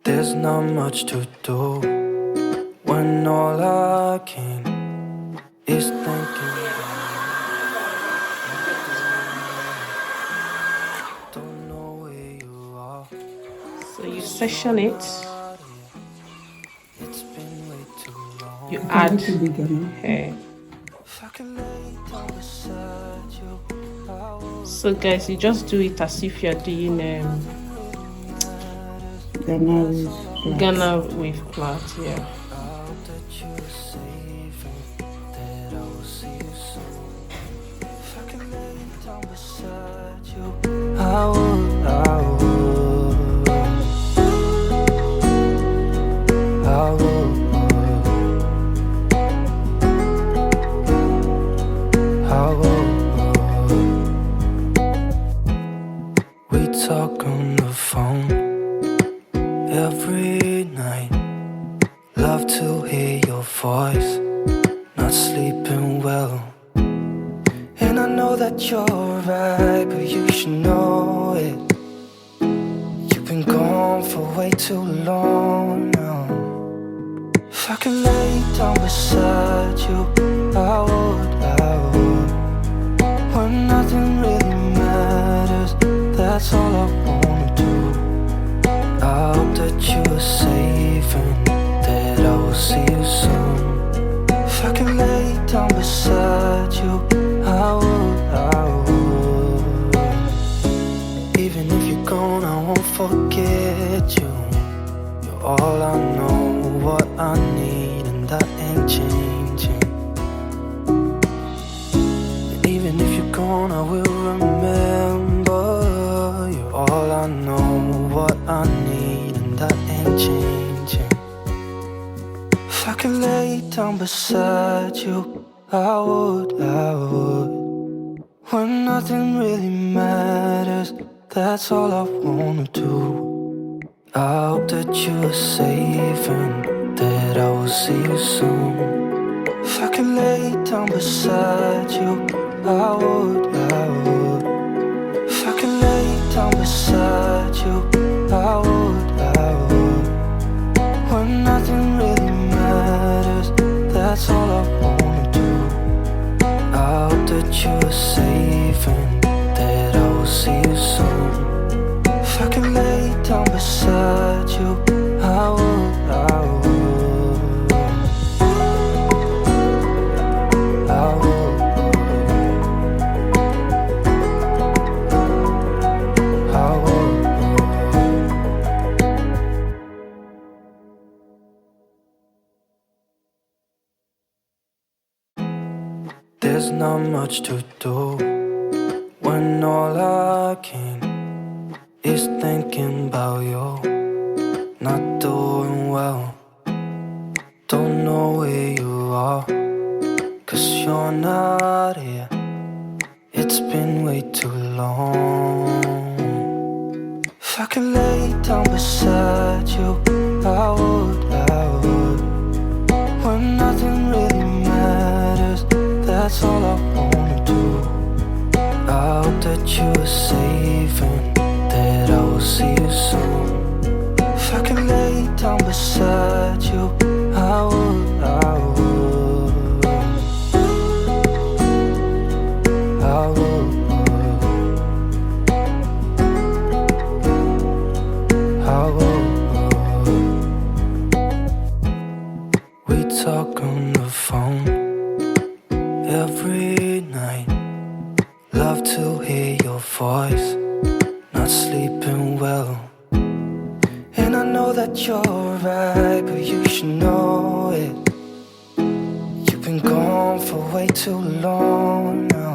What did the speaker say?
There's not much to do when all I can is thinking. Don't know where you are. So you section it, It's been way too long. you add Too big, hair. If I can lay down beside you, I would. So guys, you just do it as if you're doing Ghana wave plait, yeah. I would, I would, I would, I would. We talk on the phone every night. Love to hear your voice. Not sleeping well. And I know that you're right, but you should know it. You've been gone for way too long now. If I could lay down beside you, I would. When nothing really matters, that's all I wanna do. I hope that you are safe and that I will see you soon. If I could lay down beside you, I would. Even if you're gone, I won't forget you. You're all I know, what I need, and that ain't changing. And even if you're gone, I will remember. You're all I know, what I need, and that ain't changing. If I could lay down beside you, I would. When nothing really matters, that's all I wanna do. I hope that you are safe and that I will see you soon. If I could lay down beside you, I would. If I could lay down beside you, I would. When nothing really matters, that's all I wanna do. I hope that you are safe and that I will see you soon. If I could lay down beside you, I would. I would. There's not much to do when all I can is thinking about you. Not doing well, don't know where you are, 'cause you're not here. It's been way too long. If I could lay down beside you, I would. When nothing really matters, that's all I wanna do. I hope that you are safe and that I will see you soon. If I could lay down beside you, I would. I would. I would. I would. We talk on the phone every night. Love to hear your voice. Not sleeping well. And I know that you're right, but you should know it. You've been gone for way too long now.